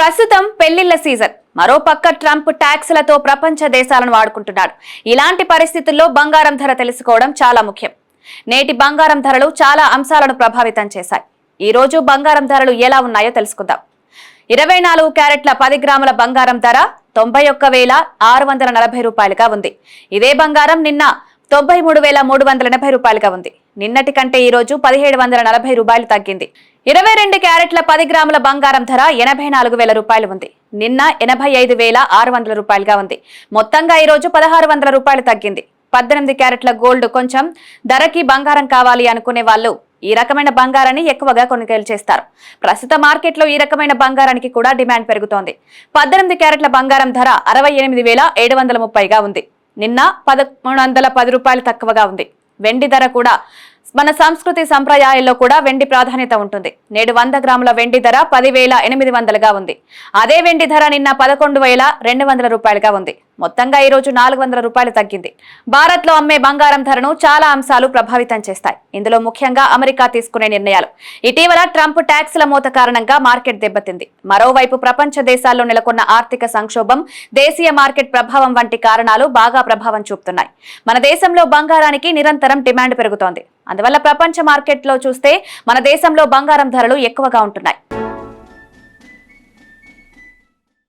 ప్రస్తుతం పెళ్లిళ్ల సీజన్. మరోపక్క ట్రంప్ ట్యాక్స్లతో ప్రపంచ దేశాలను వాడుకుంటున్నాడు. ఇలాంటి పరిస్థితుల్లో బంగారం ధర తెలుసుకోవడం చాలా ముఖ్యం. నేటి బంగారం ధరలు చాలా అంశాలను ప్రభావితం చేశాయి. ఈ రోజు బంగారం ధరలు ఎలా ఉన్నాయో తెలుసుకుందాం. 24 క్యారెట్ల 10 గ్రాముల బంగారం ధర 91,640 రూపాయలుగా ఉంది. ఇదే బంగారం నిన్న 93,380 రూపాయలుగా ఉంది. నిన్నటి కంటే ఈ రోజు 1,740 రూపాయలు తగ్గింది. 22 క్యారెట్ల 10 గ్రాముల బంగారం ధర 84,000 రూపాయలు ఉంది. నిన్న 85,600 రూపాయలుగా ఉంది. మొత్తంగా ఈ రోజు 1,600 రూపాయలు తగ్గింది. 18 క్యారెట్ల గోల్డ్ కొంచెం ధరకి బంగారం కావాలి అనుకునే వాళ్ళు ఈ రకమైన బంగారాన్ని ఎక్కువగా కొనుగోలు చేస్తారు. ప్రస్తుత మార్కెట్లో ఈ రకమైన బంగారానికి కూడా డిమాండ్ పెరుగుతోంది. 18 క్యారెట్ల బంగారం ధర 68,730గా ఉంది. నిన్న 1,310 రూపాయలు తక్కువగా ఉంది. వెండి ధర కూడా మన సంస్కృతి సంప్రదాయాల్లో కూడా వెండి ప్రాధాన్యత ఉంటుంది. నేడు 100 గ్రాముల వెండి ధర 10,800గా ఉంది. అదే వెండి ధర నిన్న 11,200 రూపాయలుగా ఉంది. మొత్తంగా ఈ రోజు 400 రూపాయలు తగ్గింది. భారత్ లో అమ్మే బంగారం ధరను చాలా అంశాలు ప్రభావితం చేస్తాయి. ఇందులో ముఖ్యంగా అమెరికా తీసుకునే నిర్ణయాలు. ఇటీవల ట్రంప్ ట్యాక్స్ల మోత కారణంగా మార్కెట్ దెబ్బతింది. మరోవైపు ప్రపంచ దేశాల్లో నెలకొన్న ఆర్థిక సంక్షోభం, దేశీయ మార్కెట్ ప్రభావం వంటి కారణాలు బాగా ప్రభావం చూపుతున్నాయి. మన దేశంలో బంగారానికి నిరంతరం డిమాండ్ పెరుగుతోంది. అందువల్ల ప్రపంచ మార్కెట్లో చూస్తే మన దేశంలో బంగారం ధరలు ఎక్కువగా ఉంటున్నాయి.